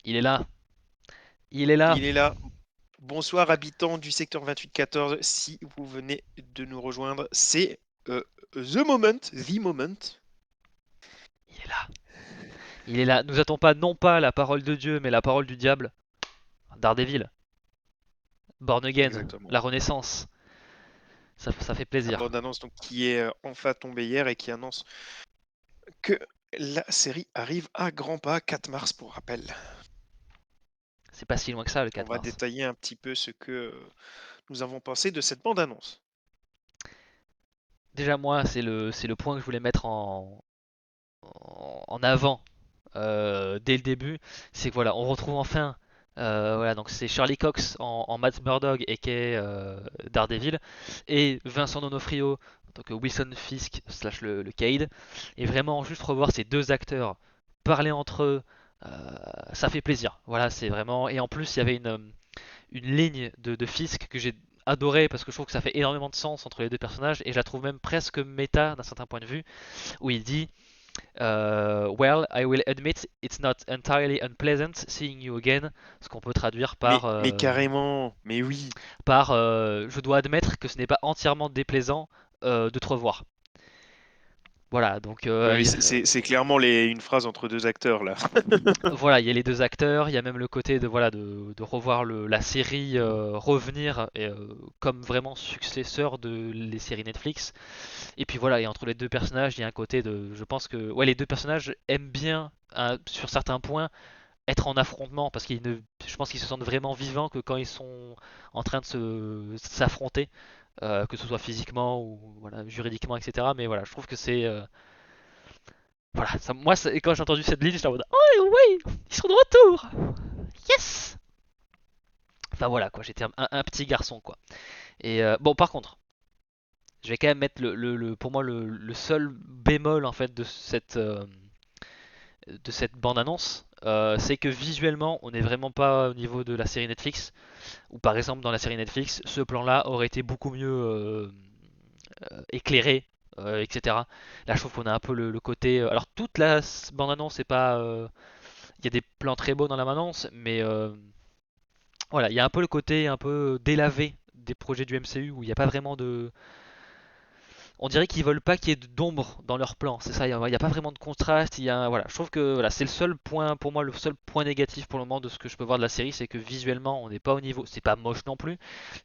Il est là. Il est là. Il est là. Bonsoir habitants du secteur 2814. Si vous venez de nous rejoindre, c'est the moment. Il est là. Il est là. Nous attendons pas non pas la parole de Dieu, mais la parole du diable. Daredevil. Born Again. Exactement. La Renaissance. Ça fait La plaisir. bande-annonce donc qui est enfin tombée hier et qui annonce que la série arrive à grands pas, 4 mars pour rappel. C'est pas si loin que ça le On 4 va mars. détailler un petit peu ce que nous avons pensé de cette bande-annonce. Déjà moi, c'est le point que je voulais mettre en avant dès le début, c'est que voilà, on retrouve enfin, voilà, donc c'est Charlie Cox en Matt Murdock et qui est Daredevil, et Vincent D'Onofrio en tant que Wilson Fisk slash le Cade, et vraiment juste revoir ces deux acteurs parler entre eux, euh, ça fait plaisir. Voilà, c'est vraiment, et en plus il y avait une ligne de Fisk que j'ai adoré parce que je trouve que ça fait énormément de sens entre les deux personnages et je la trouve même presque méta d'un certain point de vue où il dit well, I will admit it's not entirely unpleasant seeing you again, ce qu'on peut traduire Mais carrément, mais oui. je dois admettre que ce n'est pas entièrement déplaisant de te revoir. Voilà, donc Oui, oui, c'est clairement une phrase entre deux acteurs là. voilà, il y a les deux acteurs, il y a même le côté de voilà de revoir la série revenir comme vraiment successeur de les séries Netflix. Et puis voilà, et entre les deux personnages, il y a un côté de, je pense que ouais, les deux personnages aiment bien sur certains points être en affrontement parce qu'ils ne, je pense qu'ils se sentent vraiment vivants que quand ils sont en train de s'affronter, que ce soit physiquement ou voilà, juridiquement, etc. Mais voilà, je trouve que c'est voilà, ça, moi quand j'ai entendu cette ligne, j'étais en mode oh oui, ils sont de retour, yes. Enfin voilà quoi, j'étais un petit garçon quoi. Et bon par contre, je vais quand même mettre pour moi le seul bémol en fait de cette bande annonce, c'est que visuellement on n'est vraiment pas au niveau de la série Netflix. Ou par exemple dans la série Netflix, ce plan-là aurait été beaucoup mieux éclairé, etc. Là, je trouve qu'on a un peu le côté. Alors toute la bande-annonce, c'est pas. Il y a des plans très beaux dans la bande-annonce, mais voilà, il y a un peu le côté un peu délavé des projets du MCU où il n'y a pas vraiment de. On dirait qu'ils veulent pas qu'il y ait d'ombre dans leur plan. C'est ça, il y a pas vraiment de contraste. Voilà, je trouve que voilà, c'est le seul point pour moi, le seul point négatif pour le moment de ce que je peux voir de la série, c'est que visuellement, on n'est pas au niveau. C'est pas moche non plus,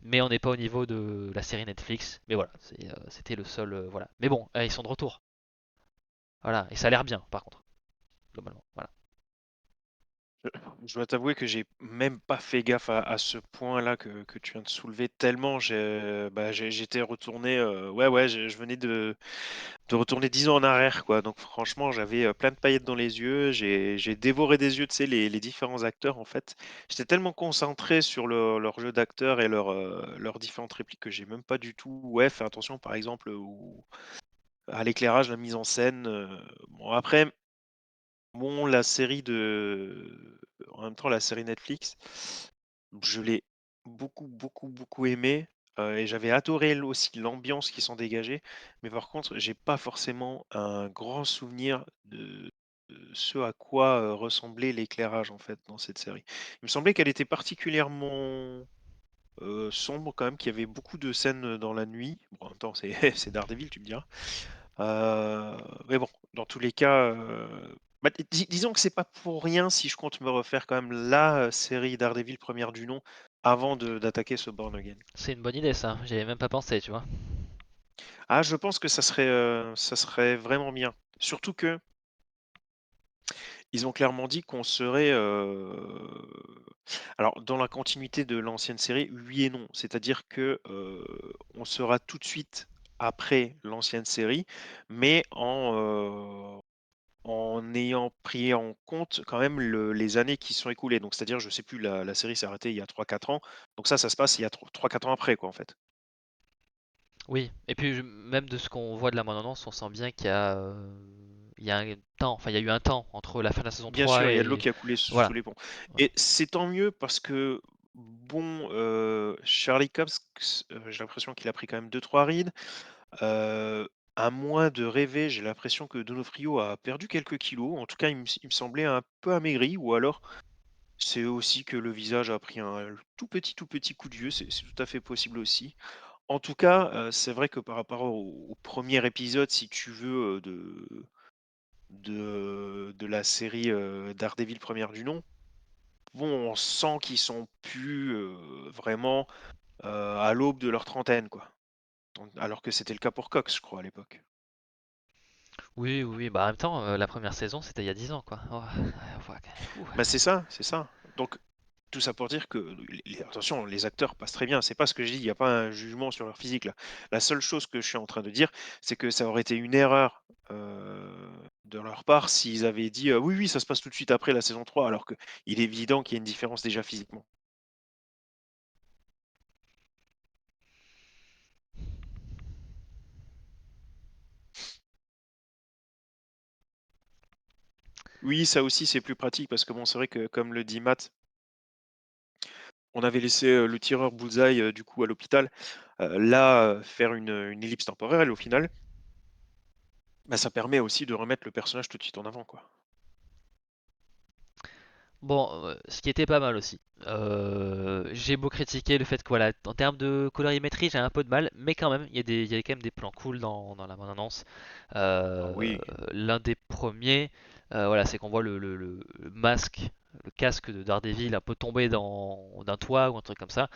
mais on n'est pas au niveau de la série Netflix. Mais voilà, c'était le seul. Voilà. Mais bon, ils sont de retour. Voilà, et ça a l'air bien, par contre, globalement. Voilà. Je je dois t'avouer que j'ai même pas fait gaffe à ce point-là que tu viens de soulever tellement j'étais retourné ouais ouais je venais de retourner 10 ans en arrière quoi donc franchement j'avais plein de paillettes dans les yeux j'ai dévoré des yeux tu sais les différents acteurs en fait j'étais tellement concentré sur leur jeu d'acteur et leurs différentes répliques que j'ai même pas du tout ouais fait attention par exemple à l'éclairage la mise en scène bon après bon, en même temps, la série Netflix, je l'ai beaucoup, beaucoup, beaucoup aimée, et j'avais adoré aussi l'ambiance qui s'en dégageait. Mais par contre, j'ai pas forcément un grand souvenir de ce à quoi, ressemblait l'éclairage, en fait, dans cette série. Il me semblait qu'elle était particulièrement, sombre quand même, qu'il y avait beaucoup de scènes, dans la nuit. Bon, en même temps, c'est c'est Daredevil, tu me diras. Mais bon, dans tous les cas, bah, disons que c'est pas pour rien si je compte me refaire quand même la, série Daredevil première du nom avant de d'attaquer ce Born Again. C'est une bonne idée, ça. J'y avais même pas pensé, tu vois. Ah, je pense que ça serait vraiment bien. Surtout que ils ont clairement dit qu'on serait, alors dans la continuité de l'ancienne série, oui et non. C'est-à-dire que, on sera tout de suite après l'ancienne série, mais en ayant pris en compte quand même les années qui se sont écoulées. Donc c'est-à-dire, je sais plus, la série s'est arrêtée il y a 3 4 ans. Donc ça se passe il y a 3 4 ans après, quoi, en fait. Oui, et puis même de ce qu'on voit de la bande-annonce, on sent bien il y a un temps, enfin il y a eu un temps entre la fin de la saison Bien 3 sûr, il y a de l'eau et qui a coulé sous voilà. les ponts. Voilà. Et c'est tant mieux parce que, bon, Charlie Cox, j'ai l'impression qu'il a pris quand même 2 3 rides. À moins de rêver, j'ai l'impression que Donofrio a perdu quelques kilos. En tout cas, il me semblait un peu amaigri ou alors C'est aussi que le visage a pris un tout petit coup de vieux, c'est tout à fait possible aussi. En tout cas, c'est vrai que par rapport au 1er épisode, si tu veux, de la série, Daredevil première du nom, bon, on sent qu'ils sont plus, vraiment, à l'aube de leur trentaine, quoi. Donc alors que c'était le cas pour Cox, je crois, à l'époque. Oui, oui, oui, bah en même temps, la première saison c'était il y a 10 ans quoi. Oh, ouh. Bah, c'est ça, c'est ça. Donc tout ça pour dire que les attention, les acteurs passent très bien, c'est pas ce que je dis, il y a pas un jugement sur leur physique là. La seule chose que je suis en train de dire, c'est que ça aurait été une erreur, de leur part s'ils avaient dit: «Oui, oui, ça se passe tout de suite après la saison 3», alors qu'il est évident qu'il y a une différence déjà physiquement. Oui, ça aussi c'est plus pratique parce que bon, c'est vrai que comme le dit Matt, on avait laissé, le tireur Bullseye, du coup à l'hôpital. Là, faire une ellipse temporelle au final, bah, ça permet aussi de remettre le personnage tout de suite en avant, quoi. Bon, ce qui était pas mal aussi. J'ai beau critiquer le fait que voilà, en termes de colorimétrie, j'ai un peu de mal, mais quand même, il y a quand même des plans cool dans la bande-annonce. Ah Euh, oui. L'un des premiers, voilà, c'est qu'on voit le masque, le casque de Daredevil un peu tomber d'un toit ou un truc comme ça,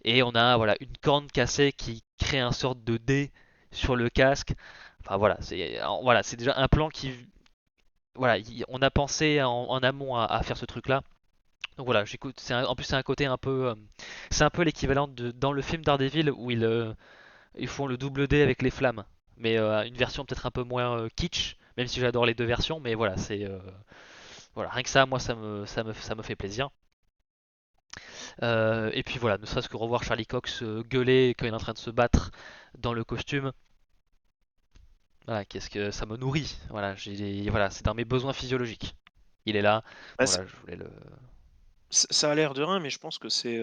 et on a voilà une corne cassée qui crée un sorte de dé sur le casque. Enfin voilà, c'est déjà un plan qui, voilà, on a pensé en amont à faire ce truc-là. Donc voilà, j'écoute. En plus, c'est un côté un peu. C'est un peu l'équivalent de dans le film Daredevil où ils font le double D avec les flammes. Mais une version peut-être un peu moins kitsch, même si j'adore les deux versions. Mais voilà, voilà, rien que ça, moi, ça me fait plaisir. Et puis voilà, ne serait-ce que revoir Charlie Cox gueuler quand il est en train de se battre dans le costume. Voilà, qu'est-ce que ça me nourrit. Voilà, c'est dans mes besoins physiologiques. Il est là. Bah, Donc voilà, je voulais le. ça a l'air de rien, mais je pense que c'est,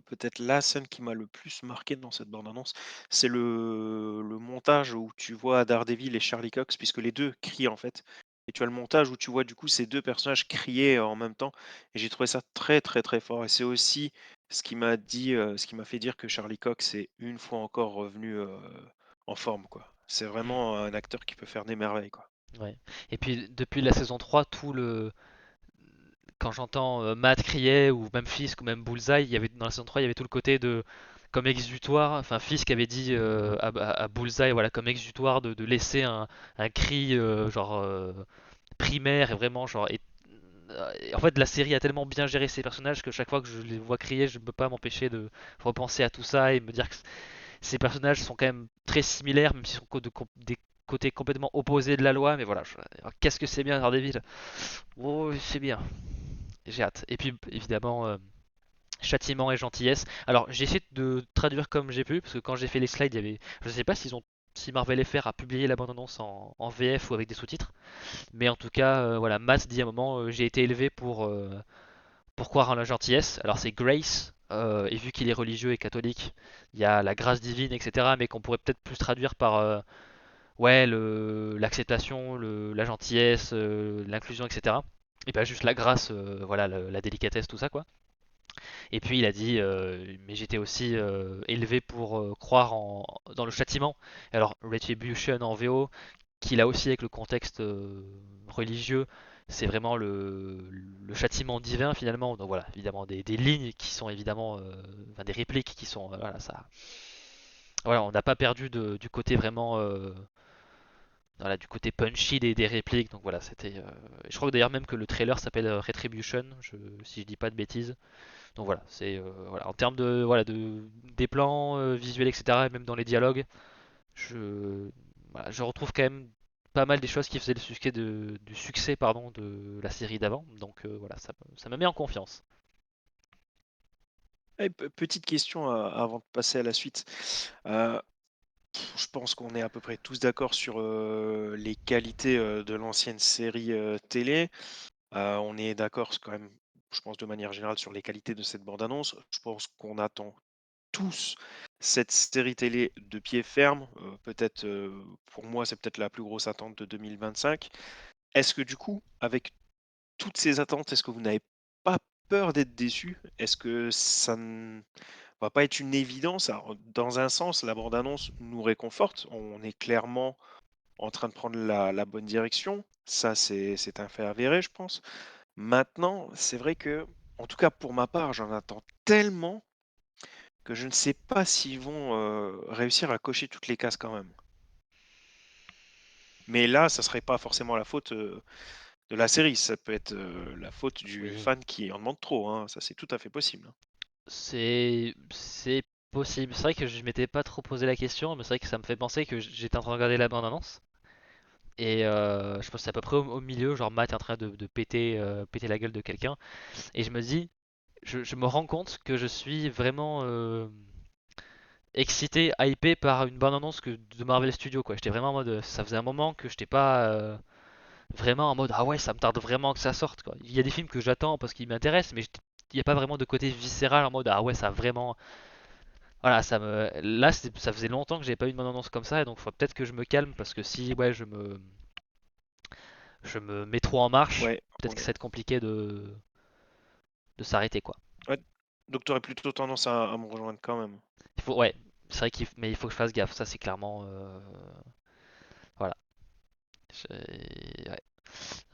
peut-être la scène qui m'a le plus marqué dans cette bande annonce. C'est le montage où tu vois Daredevil et Charlie Cox, puisque les 2 crient, en fait, et tu as le montage où tu vois, du coup, ces 2 personnages crier en même temps, et j'ai trouvé ça très, très, très fort, et c'est aussi ce qui m'a fait dire que Charlie Cox est une fois encore revenu, en forme, quoi. C'est Hmm, vraiment un acteur qui peut faire des merveilles, quoi. ouais. Et puis depuis la saison 3, quand j'entends Matt crier ou même Fisk ou même Bullseye, dans la saison 3, il y avait tout le côté de comme exutoire, enfin Fisk avait dit à Bullseye voilà comme exutoire de laisser un cri primaire et vraiment et en fait la série a tellement bien géré ses personnages que chaque fois que je les vois crier, je ne peux pas m'empêcher de repenser à tout ça et me dire que ces personnages sont quand même très similaires même s'ils sont des côtés complètement opposés de la loi, mais voilà, alors, qu'est-ce que c'est bien Daredevil. Oh, c'est bien. J'ai hâte. Et puis évidemment, châtiment et gentillesse. Alors j'ai essayé de traduire comme j'ai pu, parce que quand j'ai fait les slides, il y avait. Je sais pas si Marvel FR a publié la bande-annonce en VF ou avec des sous-titres, mais en tout cas, voilà, Matt dit à un moment, j'ai été élevé pour croire en la gentillesse. Alors c'est Grace, et vu qu'il est religieux et catholique, il y a la grâce divine, etc., mais qu'on pourrait peut-être plus traduire par ouais, l'acceptation, la gentillesse, l'inclusion, etc. Et pas juste la grâce, voilà, la délicatesse, tout ça, quoi. Et puis il a dit, mais j'étais aussi élevé pour croire dans le châtiment. Alors Retribution en VO, qu'il a aussi avec le contexte religieux, c'est vraiment le châtiment divin finalement. Donc voilà, évidemment des lignes qui sont évidemment, enfin, des répliques qui sont, voilà, ça. Voilà, on n'a pas perdu du côté vraiment, voilà, du côté punchy des répliques. Donc voilà, je crois que d'ailleurs même que le trailer s'appelle Retribution, si je dis pas de bêtises. Donc voilà, voilà, en termes de voilà des plans visuels, etc. Et même dans les dialogues, je je retrouve quand même pas mal des choses qui faisaient du succès pardon de la série d'avant. Donc voilà, ça me met en confiance. Et petite question avant de passer à la suite. Euh, je pense qu'on est à peu près tous d'accord sur les qualités de l'ancienne série télé. On est d'accord quand même, je pense de manière générale, sur les qualités de cette bande-annonce. Je pense qu'on attend tous cette série télé de pied ferme. Peut-être, pour moi, c'est peut-être la plus grosse attente de 2025. Est-ce que du coup, avec toutes ces attentes, est-ce que vous n'avez pas peur d'être déçu. Est-ce que ça ne va pas être une évidence? Alors, dans un sens, la bande-annonce nous réconforte. On est clairement en train de prendre la bonne direction. Ça, c'est un fait avéré, je pense. Maintenant, c'est vrai que, en tout cas pour ma part, j'en attends tellement que je ne sais pas s'ils vont, réussir à cocher toutes les cases quand même. Mais là, ça serait pas forcément la faute, de la série, ça peut être, la faute du Oui, fan qui en demande trop, hein, ça c'est tout à fait possible, hein. c'est possible. C'est vrai que je m'étais pas trop posé la question, mais c'est vrai que ça me fait penser que j'étais en train de regarder la bande-annonce. Et je pense que c'est à peu près au milieu, genre Matt est en train de péter, péter la gueule de quelqu'un. Et je me dis, je me rends compte que je suis vraiment excité, hypé par une bande-annonce de Marvel Studios, quoi. J'étais vraiment en mode, ça faisait un moment que j'étais pas vraiment en mode, ah ouais, ça me tarde vraiment que ça sorte, quoi. Il y a des films que j'attends parce qu'ils m'intéressent, mais il n'y a pas vraiment de côté viscéral en mode, ah ouais, ça vraiment. Voilà, là, ça faisait longtemps que j'avais pas eu une bande-annonce comme ça, et donc faut peut-être que je me calme parce que si, ouais, je me mets trop en marche, Ouais, peut-être que ouais. ça va être compliqué de s'arrêter, quoi. Ouais, donc tu aurais plutôt tendance à me rejoindre quand même? Ouais, c'est vrai mais il faut que je fasse gaffe, ça c'est clairement, voilà. Ouais.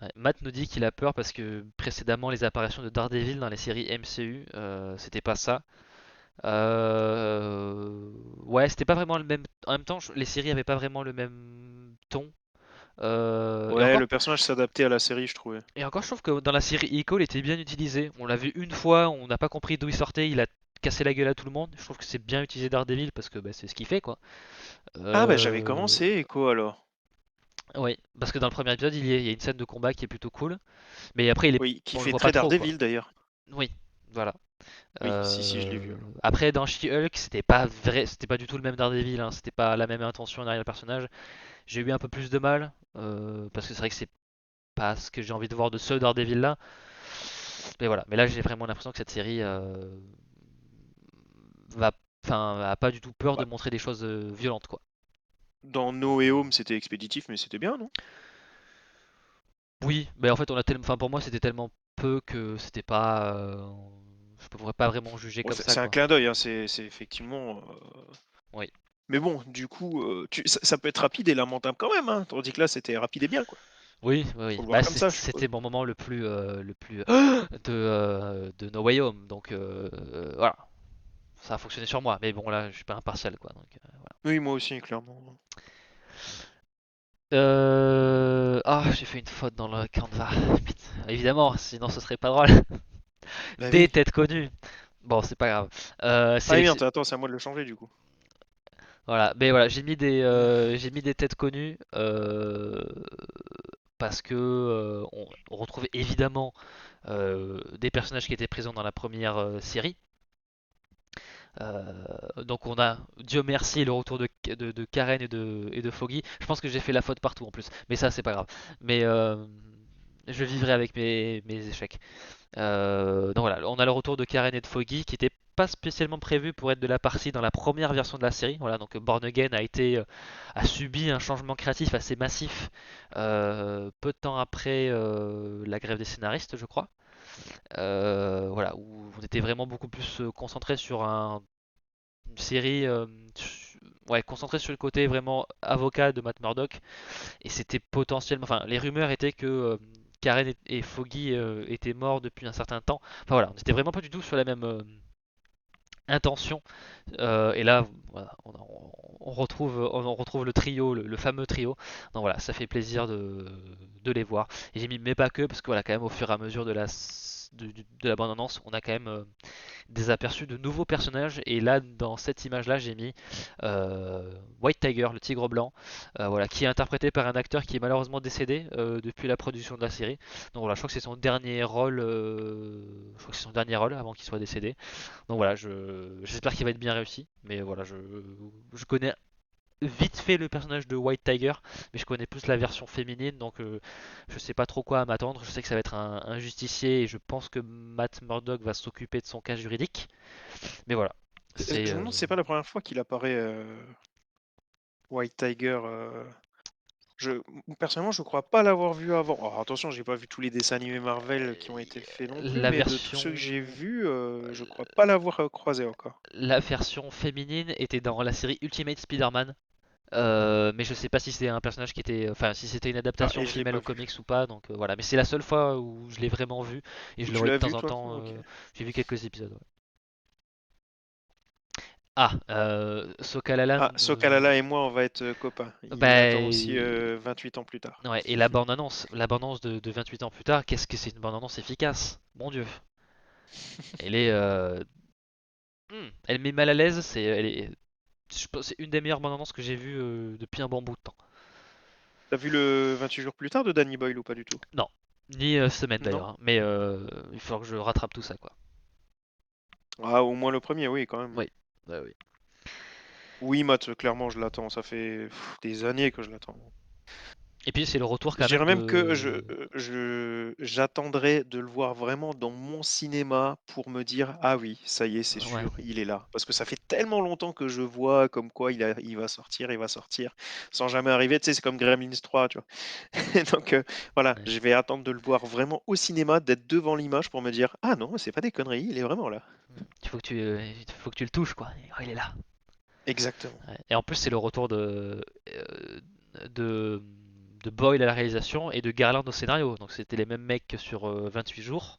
Ouais. Matt nous dit qu'il a peur parce que précédemment les apparitions de Daredevil dans les séries MCU, c'était pas ça. Ouais, c'était pas vraiment le même. En même temps, les séries avaient pas vraiment le même ton. Et Ouais, encore, le personnage s'adaptait à la série, je trouvais. je trouve que dans la série Echo, il était bien utilisé. On l'a vu une fois, on n'a pas compris d'où il sortait, il a cassé la gueule à tout le monde. Je trouve que c'est bien utilisé Daredevil parce que bah, c'est ce qu'il fait, quoi. Ah bah, j'avais Euh, commencé Echo alors. Oui, parce que dans le premier épisode, il y a une scène de combat qui est plutôt cool. Mais après, Oui, qui on le fait voit pas très trop, quoi. Daredevil d'ailleurs. Oui, voilà. Oui, si, si, je l'ai vu. Après, dans She-Hulk, c'était pas du tout le même Daredevil, hein. C'était pas la même intention derrière le personnage. J'ai eu un peu plus de mal, parce que c'est vrai que c'est pas ce que j'ai envie de voir de ce Daredevil là. Mais voilà, mais là j'ai vraiment l'impression que cette série va, enfin, a pas du tout peur de Bah, montrer des choses violentes, quoi. dans No Way Home, c'était expéditif, mais c'était bien, non? Oui, mais en fait on a tellement, enfin pour moi c'était tellement peu que c'était pas, je pourrais pas vraiment juger Bon, comme ça, c'est un quoi. clin d'œil, hein, c'est effectivement. Oui, Mais bon, du coup, ça peut être rapide et lamentable quand même, hein, tandis que là, c'était rapide et bien, quoi. oui, oui, Faut oui. le voir Bah comme ça, je c'était suppose. mon moment le plus de No Way Home, donc voilà, ça a fonctionné sur moi. Mais bon là, je suis pas impartial, quoi. Donc, voilà. Oui, moi aussi, clairement. Ah, j'ai fait une faute dans le Canva. Putain, évidemment, sinon ce serait pas drôle. Bah Des oui. têtes connues. Bon, c'est pas grave. Ah oui, Sélection. attends, c'est à moi de le changer, du coup. Voilà, mais voilà, Euh, j'ai mis des têtes connues parce que on retrouve évidemment des personnages qui étaient présents dans la première série. Donc on a, Dieu merci, le retour de Karen et de Foggy. Je pense que j'ai fait la faute partout en plus, mais ça c'est pas grave. Mais je vivrai avec mes échecs. Donc voilà, on a le retour de Karen et de Foggy qui n'était pas spécialement prévu pour être de la partie dans la première version de la série. Voilà, donc Born Again a subi un changement créatif assez massif peu de temps après la grève des scénaristes, je crois. Voilà, où on était vraiment beaucoup plus concentré sur une série ouais, concentrée sur le côté vraiment avocat de Matt Murdock. Et c'était potentiellement. Enfin, les rumeurs étaient que Karen et Foggy étaient morts depuis un certain temps. Enfin voilà, on n'était vraiment pas du tout sur la même intention. Et là, voilà, on retrouve le trio, le fameux trio. Donc voilà, ça fait plaisir de les voir. Et j'ai mis mais pas que, parce que voilà, quand même, au fur et à mesure de la bande-annonce, on a quand même des aperçus de nouveaux personnages. Et là, dans cette image-là, j'ai mis White Tiger, le tigre blanc, voilà, qui est interprété par un acteur qui est malheureusement décédé depuis la production de la série. Donc voilà, je crois que c'est son dernier rôle, je crois que c'est son dernier rôle avant qu'il soit décédé. Donc voilà, j'espère qu'il va être bien réussi. Mais voilà, je connais vite fait le personnage de White Tiger, mais je connais plus la version féminine, donc je sais pas trop quoi à m'attendre. Je sais que ça va être un justicier et je pense que Matt Murdock va s'occuper de son cas juridique. Mais voilà, c'est Je me demande si c'est pas la première fois qu'il apparaît, White Tiger. Personnellement, je crois pas l'avoir vu avant. Alors, attention, j'ai pas vu tous les dessins animés Marvel qui ont été faits non plus, La mais de tous version, ceux que j'ai vus, je crois pas l'avoir croisé encore. la version féminine était dans la série Ultimate Spider-Man. Mais je sais pas si c'était un personnage qui était, enfin si c'était une Ah, adaptation et je l'ai female pas au vu. comics ou pas, donc voilà. Mais c'est la seule fois où je l'ai vraiment vu et je Où le tu voyais de l'as temps vu, en toi? temps. Ok. J'ai vu quelques épisodes. Ouais. Ah, Sokalala, Ah, Sokalala et moi, on va être copains. Il bah, l'attend aussi 28 ans plus tard. ouais. Et la bande-annonce de 28 ans plus tard, qu'est-ce que c'est une bande-annonce efficace, mon Dieu. Elle est, elle met mal à l'aise. Je pense, c'est une des meilleures bandes annonces que j'ai vues depuis un bon bout de temps. T'as vu le 28 jours plus tard de Danny Boyle ou pas du tout? Non, ni semaine Non? d'ailleurs, hein, mais il faut que je rattrape tout ça, quoi. Ah, au moins le premier, oui, quand même. Oui, ouais, oui. Oui, Matt, clairement, je l'attends. Ça fait des années que je l'attends. Et puis c'est le retour Je quand même dirais même que de. j'attendrai de le voir vraiment dans mon cinéma pour me dire, ah oui, ça y est, c'est Ouais. sûr, il est là. Parce que ça fait tellement longtemps que je vois comme quoi il va sortir, sans jamais arriver. Tu sais, c'est comme Gremlins 3, tu vois. Donc voilà, Ouais. je vais attendre de le voir vraiment au cinéma, d'être devant l'image pour me dire, ah non, c'est pas des conneries, il est vraiment là. Il faut que tu le touches, quoi. Oh, il est là. Exactement. Ouais. Et en plus c'est le retour de de Boyle à la réalisation et de Garland au scénario. Donc c'était les mêmes mecs que sur 28 jours.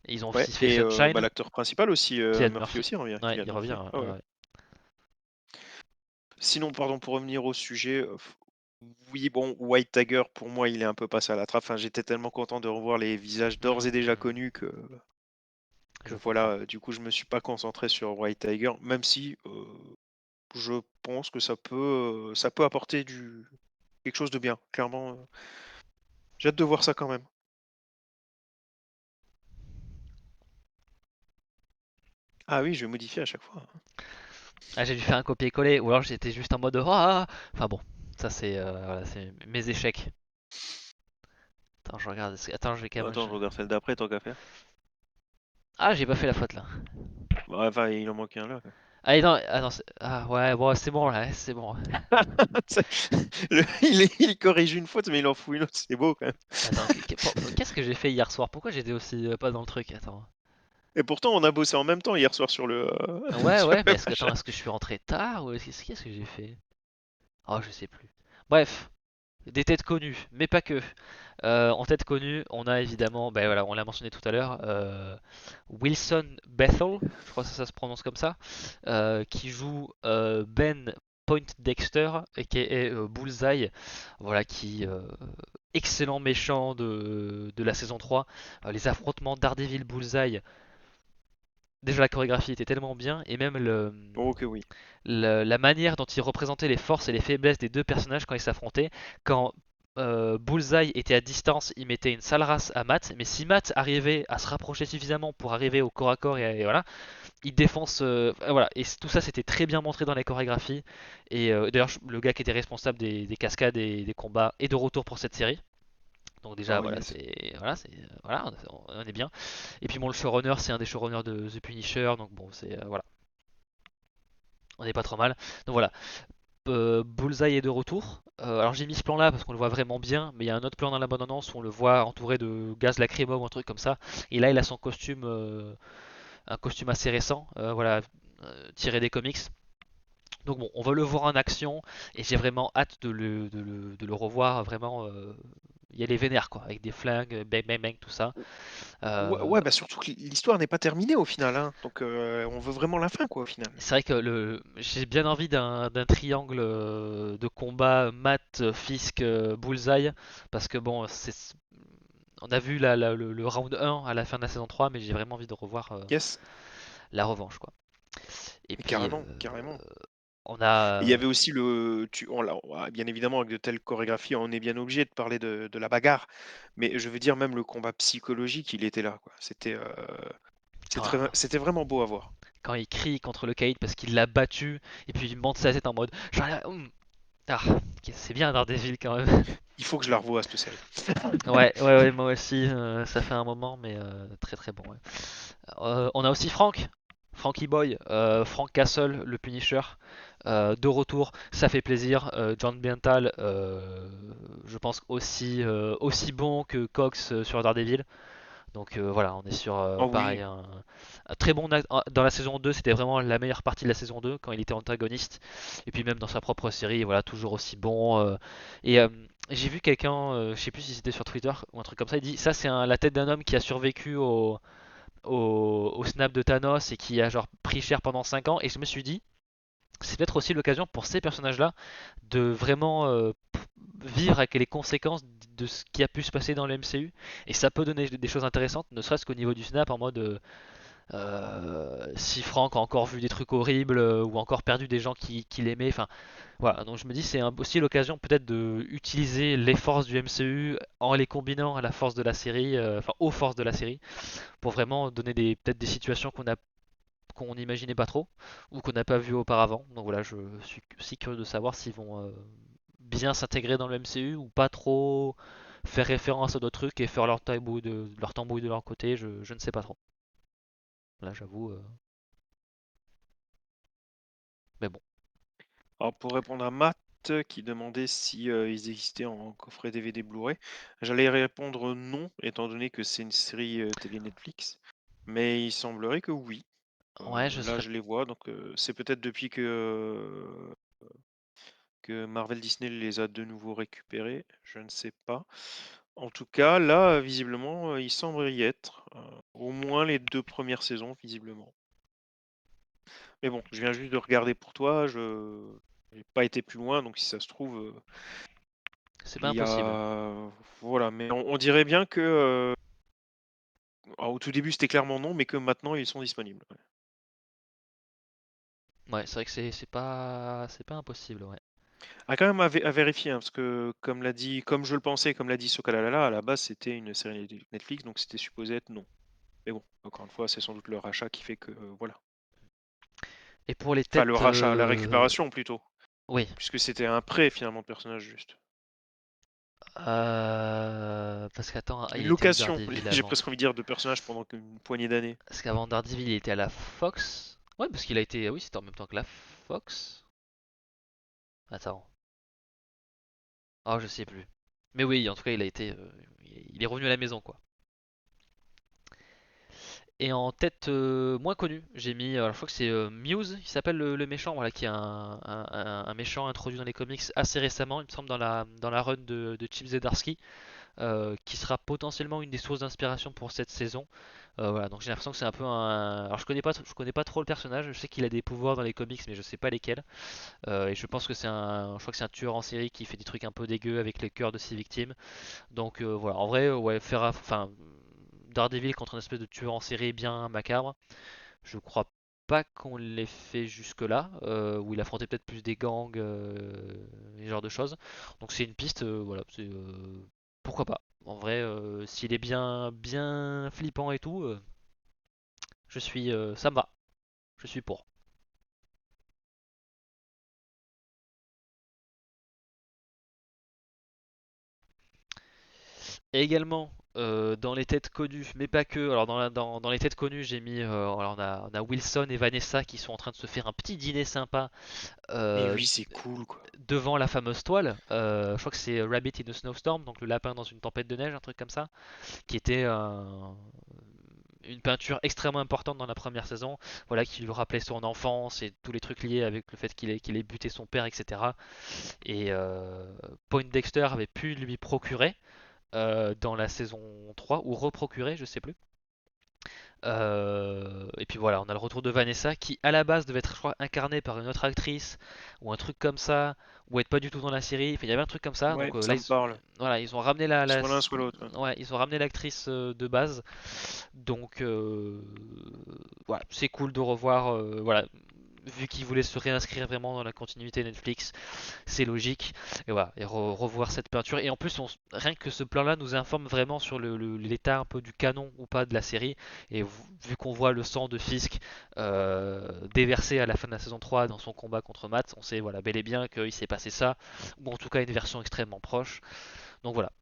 Et ils ont Ouais, aussi fait et bah, Sunshine. l'acteur principal aussi, Cillian Murphy Murphy. aussi revient, Ouais, Cillian il Murphy. revient. Ah ouais. Ouais. Sinon, pardon, pour revenir au sujet, oui, bon, White Tiger, pour moi, il est un peu passé à la trappe. Enfin, j'étais tellement content de revoir les visages d'ores et déjà Hmm, connus que je voilà, comprends. du coup, je me suis pas concentré sur White Tiger, même si je pense que ça peut apporter quelque chose de bien. Clairement, j'ai hâte de voir ça quand même. Ah oui, je vais modifier à chaque fois. Ah, j'ai dû faire un copier-coller, ou alors j'étais juste en mode oh, ah, ah. Enfin bon, ça c'est voilà, c'est mes échecs. Attends, je regarde. Attends, je vais quand même. Attends, je regarde celle d'après, tant qu'à faire. Ah, j'ai pas fait la faute là. Bah, enfin, il en manque un là, quoi. Ah, non, ah, non, ah ouais, bon, c'est bon là, c'est bon. Il corrige une faute, mais il en fout une autre. C'est beau quand même. Attends, qu'est-ce que j'ai fait hier soir? Pourquoi j'étais aussi pas dans le truc? Attends. Et pourtant, on a bossé en même temps hier soir sur Ouais, sur ouais, mais le machin. est-ce que je suis rentré tard ou qu'est-ce que j'ai fait? Oh, je sais plus. Bref, des têtes connues, mais pas que. En tête connue, on a évidemment, ben voilà, on l'a mentionné tout à l'heure, Wilson Bethel, je crois que ça se prononce comme ça, qui joue Ben Poindexter, et qui est Bullseye, voilà, qui excellent méchant de la saison 3. Les affrontements Daredevil Bullseye, déjà la chorégraphie était tellement bien, et même Oh que oui. la manière dont il représentait les forces et les faiblesses des deux personnages quand ils s'affrontaient. Quand Bullseye était à distance, il mettait une sale race à Matt, mais si Matt arrivait à se rapprocher suffisamment pour arriver au corps à corps et voilà, il défonce. Voilà, et tout ça c'était très bien montré dans les chorégraphies. Et d'ailleurs, le gars qui était responsable des cascades et des combats est de retour pour cette série. Donc déjà Oh voilà yes. voilà, on est bien. Et puis bon, le showrunner c'est un des showrunners de The Punisher, donc bon c'est voilà, on est pas trop mal. Donc voilà, Bullseye est de retour. Alors j'ai mis ce plan là parce qu'on le voit vraiment bien, mais il y a un autre plan dans la bande-annonce où on le voit entouré de gaz lacrymo ou un truc comme ça. Et là il a son costume, un costume assez récent, voilà, tiré des comics. Donc bon, on va le voir en action et j'ai vraiment hâte de le revoir vraiment. Il y a les vénères quoi, avec des flingues, bang bang bang, tout ça. Ouais, Euh, ouais, bah surtout que l'histoire n'est pas terminée au final, hein. Donc on veut vraiment la fin quoi au final. c'est vrai que j'ai bien envie d'un triangle de combat Matt, Fisk, Bullseye, parce que bon, on a vu le round 1 à la fin de la saison 3, mais j'ai vraiment envie de revoir Yes, la revanche, quoi. Et mais puis, carrément, carrément. on Et il y a. avait aussi bien évidemment avec de telles chorégraphies, on est bien obligé de parler de la bagarre, mais je veux dire même le combat psychologique, il était là quoi. Quand, C'était vraiment beau à voir. quand il crie contre le Kaïd parce qu'il l'a battu, et puis il monte sa tête en mode. Ah, c'est bien Daredevil quand même. Il faut que je la revoie cette série. Ouais, ouais, ouais, moi aussi, ça fait un moment, mais très très bon. Ouais. On a aussi Frankie Boy, Frank Castle, le Punisher, de retour, ça fait plaisir. John Berntal, je pense aussi bon que Cox sur Daredevil. Donc voilà, on est sur Oh oui. pareil un très bon dans la saison 2, c'était vraiment la meilleure partie de la saison 2 quand il était antagoniste. Et puis même dans sa propre série, voilà, toujours aussi bon. Et j'ai vu quelqu'un, je sais plus si c'était sur Twitter ou un truc comme ça, il dit ça c'est la tête d'un homme qui a survécu au snap de Thanos et qui a genre pris cher pendant 5 ans. Et je me suis dit, c'est peut-être aussi l'occasion pour ces personnages-là de vraiment vivre avec les conséquences de ce qui a pu se passer dans le MCU. Et ça peut donner des choses intéressantes, ne serait-ce qu'au niveau du snap, en mode si Frank a encore vu des trucs horribles ou encore perdu des gens qui l'aimaient. Enfin, voilà. Donc je me dis, c'est aussi l'occasion peut-être de utiliser les forces du MCU en les combinant à la force de la série, enfin aux forces de la série, pour vraiment donner peut-être des situations qu'on n'imaginait pas trop ou qu'on n'a pas vu auparavant. Donc voilà, je suis aussi curieux de savoir s'ils vont bien s'intégrer dans le MCU ou pas trop faire référence à d'autres trucs et faire leur tambouille de leur côté. Je ne sais pas trop. Là, j'avoue. Mais bon. Alors pour répondre à Matt qui demandait si ils existaient en coffret DVD Blu-ray, j'allais répondre non, étant donné que c'est une série télé Netflix. Mais il semblerait que oui. Ouais, je Là, serais. je les vois, donc c'est peut-être depuis que Marvel Disney les a de nouveau récupérés, je ne sais pas. En tout cas, là, visiblement, il semble y être. Au moins les 2 premières saisons, visiblement. Mais bon, je viens juste de regarder pour toi, je n'ai pas été plus loin, donc si ça se trouve, C'est pas il y impossible. a voilà, mais on dirait bien que, au tout début, c'était clairement non, mais que maintenant ils sont disponibles, ouais. Ouais, c'est vrai que c'est pas impossible, ouais. Ah, quand même à vérifier, hein, parce que comme je le pensais, comme l'a dit Sokalalala, à la base, c'était une série Netflix, donc c'était supposé être non. Mais bon, encore une fois, c'est sans doute le rachat qui fait que, voilà. Et pour les Enfin, le têtes, rachat, la récupération plutôt, oui. puisque c'était un prêt finalement de personnage juste. Parce qu'attends, ah, Une il était où location, Daredevil j'ai avant? presque envie de dire, de personnage pendant une poignée d'années. Parce qu'avant Daredevil, il était à la Fox. Ouais, parce qu'il a été. Oui, c'était en même temps que la Fox. Attends. Oh, je sais plus. Mais oui, en tout cas, il est revenu à la maison, quoi. Et en tête moins connue, j'ai mis, alors je crois que c'est Muse, il s'appelle le méchant, voilà, qui est un méchant introduit dans les comics assez récemment, il me semble dans la run de Chip Zdarsky, qui sera potentiellement une des sources d'inspiration pour cette saison. Voilà, donc j'ai l'impression que c'est un peu un. Alors je connais pas trop le personnage, je sais qu'il a des pouvoirs dans les comics, mais je sais pas lesquels. Et je pense que je crois que c'est un tueur en série qui fait des trucs un peu dégueux avec les cœurs de ses victimes. Donc voilà, en vrai, ouais, enfin, Daredevil contre une espèce de tueur en série bien macabre. Je crois pas qu'on l'ait fait jusque-là, où il affrontait peut-être plus des gangs et ce genre de choses. Donc c'est une piste, voilà, pourquoi pas. En vrai, s'il est bien, bien flippant et tout, ça me va. Je suis pour. Et également, dans les têtes connues, mais pas que. Alors dans les têtes connues, j'ai mis, alors on a Wilson et Vanessa qui sont en train de se faire un petit dîner sympa Mais euh, oui, c'est cool, quoi. devant la fameuse toile. Je crois que c'est Rabbit in a Snowstorm, donc le lapin dans une tempête de neige, un truc comme ça, qui était une peinture extrêmement importante dans la première saison, voilà, qui lui rappelait son enfance et tous les trucs liés avec le fait qu'il ait buté son père, etc. Et Poindexter avait pu lui procurer dans la saison 3 ou reprocurer, je sais plus. Et puis voilà, on a le retour de Vanessa qui à la base devait être, je crois, incarnée par une autre actrice ou un truc comme ça, ou être pas du tout dans la série. Enfin, il y avait un truc comme ça. Ouais, Donc là, ça me parle. voilà, ils ont ramené Soit l'un, soit l'autre, ouais. ouais, ils ont ramené l'actrice de base. Donc voilà, c'est cool de revoir. Voilà, vu qu'ils voulaient se réinscrire vraiment dans la continuité Netflix, c'est logique. Et voilà, et revoir cette peinture. Et en plus, rien que ce plan-là nous informe vraiment sur l'état un peu du canon ou pas de la série. Et vu qu'on voit le sang de Fisk déversé à la fin de la saison 3 dans son combat contre Matt, on sait voilà, bel et bien qu'il s'est passé ça, ou en tout cas une version extrêmement proche. Donc voilà,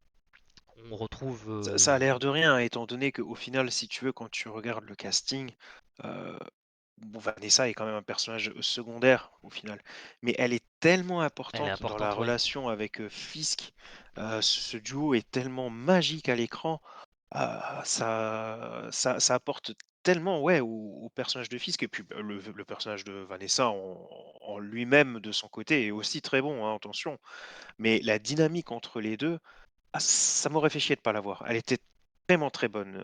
on retrouve. Ça a l'air de rien, étant donné qu'au final, si tu veux, quand tu regardes le casting, bon, Vanessa est quand même un personnage secondaire au final, mais elle est tellement Elle est importante dans la importante, oui. relation avec Fisk. Ce duo est tellement magique à l'écran. Ça apporte tellement, ouais, au personnage de Fisk. Et puis bah, le personnage de Vanessa en lui-même, de son côté, est aussi très bon, hein, attention. Mais la dynamique entre les deux, ça m'aurait fait chier de pas la voir. Elle était vraiment très bonne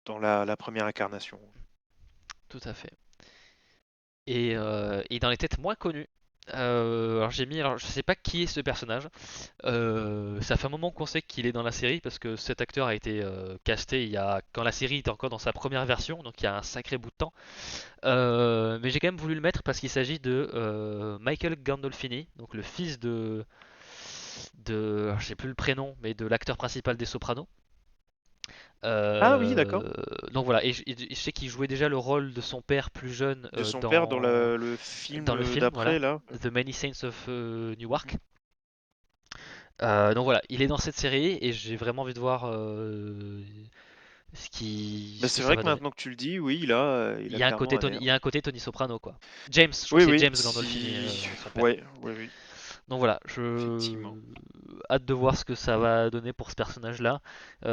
dans la première incarnation. Tout à fait. Et dans les têtes moins connues, alors j'ai mis, alors je sais pas qui est ce personnage. Ça fait un moment qu'on sait qu'il est dans la série parce que cet acteur a été casté quand la série était encore dans sa première version, donc il y a un sacré bout de temps. Mais j'ai quand même voulu le mettre parce qu'il s'agit de Michael Gandolfini, donc le fils de, je sais plus le prénom, mais de l'acteur principal des Sopranos. Ah oui, d'accord. Donc voilà, et je sais qu'il jouait déjà le rôle de son père plus jeune De son père dans le dans le film film, d'après, voilà, là. The Many Saints of Mhm. Newark. Donc voilà, il est dans cette série et j'ai vraiment envie de voir Bah, ce que c'est ça vrai va que donner. maintenant que tu le dis, oui, là, il Il a y a un clairement côté un Tony, air. il y a un côté Tony Soprano quoi. James, je crois que Oui, c'est oui, James Gandolfini, son père. Ouais, oui, oui, Donc voilà, je effectivement. hâte de voir ce que ça va donner pour ce personnage-là. Il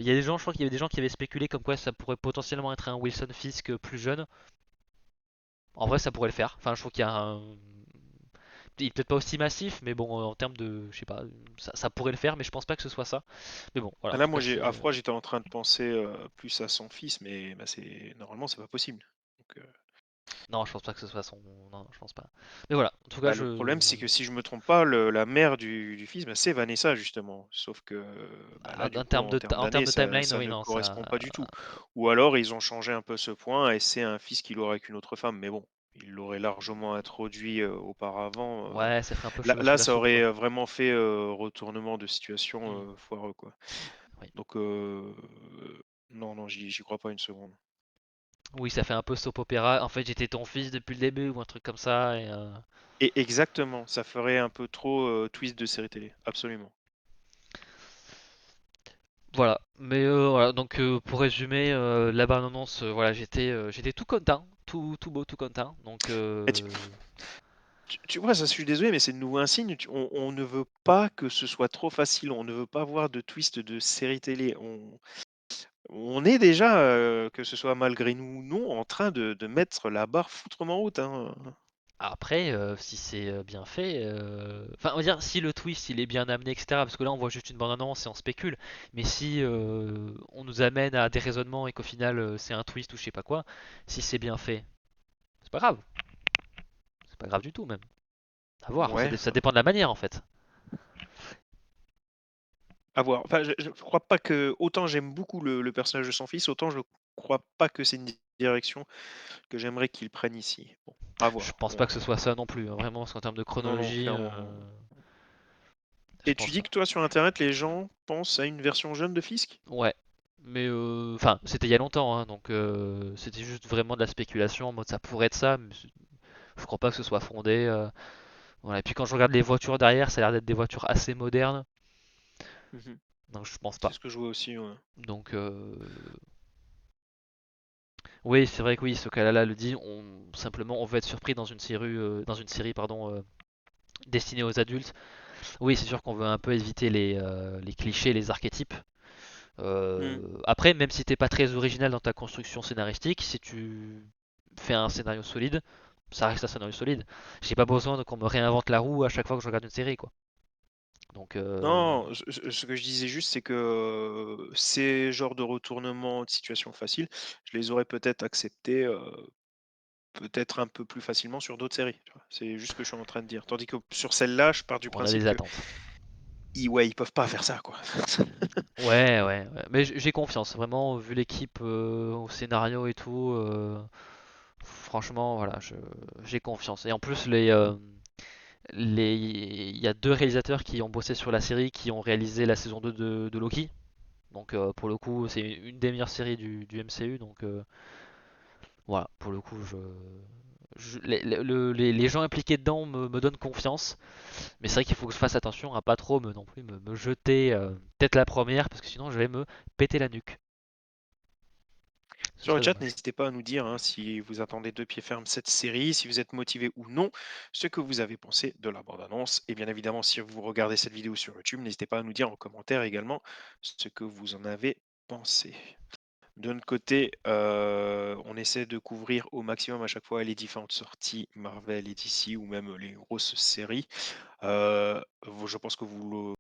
y a des gens, je crois qu'il y avait des gens qui avaient spéculé comme quoi ça pourrait potentiellement être un Wilson Fisk plus jeune. En vrai, ça pourrait le faire. Enfin, je trouve qu'il y a un, il est peut-être pas aussi massif, mais bon, en termes de, je sais pas, ça pourrait le faire, mais je pense pas que ce soit ça. Mais bon, voilà, Ah, en là, tout moi, cas, c'est. à froid, j'étais en train de penser plus à son fils, mais bah, normalement, c'est pas possible. Donc, Non, je pense pas que ce soit son. Non, je pense pas. Mais voilà, en tout cas, bah, le problème, c'est que si je me trompe pas, la mère du fils, bah, c'est Vanessa, justement. Sauf que bah, là, du coup, en termes En termes d'années, de ça, timeline, ça oui, ne non, ça. correspond pas du tout. Ou alors, ils ont changé un peu ce point, et c'est un fils qu'il aurait avec une autre femme. Mais bon, il l'aurait largement introduit auparavant. Ouais, ça ferait un peu Là, cheveux sous là, la ça soupe, aurait quoi. vraiment fait retournement de Hmm, situation foireux, quoi. oui. Donc, non, non, j'y crois pas une seconde. Oui, ça fait un peu soap opéra. En fait, j'étais ton fils depuis le début, ou un truc comme ça, Et exactement, ça ferait un peu trop twist de série télé, absolument. Voilà. Mais voilà, donc pour résumer, la bande-annonce, voilà, j'étais tout content, tout beau, tout content. Donc Et tu vois, ça, je suis désolé, mais c'est de nouveau un signe. On ne veut pas que ce soit trop facile. On ne veut pas voir de twist de série télé. On est déjà, que ce soit malgré nous ou non, en train de mettre la barre foutrement haute, hein. après, si c'est bien fait, enfin, on va dire si le twist il est bien amené, etc. Parce que là, on voit juste une bande-annonce et on spécule. Mais si on nous amène à des raisonnements et qu'au final c'est un twist ou je sais pas quoi, si c'est bien fait, c'est pas grave. C'est pas grave du tout même. À voir. Ouais, Ça dépend de la manière en fait. à voir. Enfin, je crois pas que autant j'aime beaucoup le personnage de son fils, autant je crois pas que c'est une direction que j'aimerais qu'il prenne ici. Bon, à Je voir. pense pas que ce soit ça non plus, hein. Vraiment, parce qu'en termes de Non, non, chronologie, clairement. je Et tu pense dis pas. que toi, sur internet, les gens pensent à une version jeune de Fisk? Ouais. Mais enfin, c'était il y a longtemps, hein, donc c'était juste vraiment de la spéculation en mode ça pourrait être ça, mais je crois pas que ce soit fondé. Voilà. Et puis quand je regarde les voitures derrière, ça a l'air d'être des voitures assez modernes, Mmh. donc je pense C'est pas. ce que je vois aussi, ouais. Donc oui, c'est vrai que oui, ce cas-là le dit. Simplement, on veut être surpris dans une série pardon, destinée aux adultes. Oui, c'est sûr qu'on veut un peu éviter les clichés, les archétypes. Mmh. Après, même si t'es pas très original dans ta construction scénaristique, si tu fais un scénario solide, ça reste un scénario solide. J'ai pas besoin qu'on me réinvente la roue à chaque fois que je regarde une série, quoi. Donc, Non, ce que je disais juste, c'est que, ces genres de retournements de situation faciles, je les aurais peut-être acceptés, peut-être un peu plus facilement sur d'autres séries, tu vois? C'est juste ce que je suis en train de dire. Tandis que sur celle-là, je pars du on a principe des que attentes. ils peuvent pas faire ça, quoi. Ouais. Mais j'ai confiance, vraiment, vu l'équipe au scénario et tout. Franchement, voilà, j'ai confiance. Et en plus, il y a deux réalisateurs qui ont bossé sur la série, qui ont réalisé la saison 2 de Loki. Donc pour le coup, c'est une des meilleures séries du MCU. Donc voilà, pour le coup, les gens impliqués dedans me donnent confiance. Mais c'est vrai qu'il faut que je fasse attention à pas trop non plus me jeter tête la première, parce que sinon je vais me péter la nuque. Ce Sur le serait chat, dommage. n'hésitez pas à nous dire hein, si vous attendez de pied ferme cette série, si vous êtes motivé ou non, ce que vous avez pensé de la bande-annonce. Et bien évidemment, si vous regardez cette vidéo sur YouTube, n'hésitez pas à nous dire en commentaire également ce que vous en avez pensé. De notre côté, on essaie de couvrir au maximum à chaque fois les différentes sorties Marvel et DC ou même les grosses séries. Je pense que vous le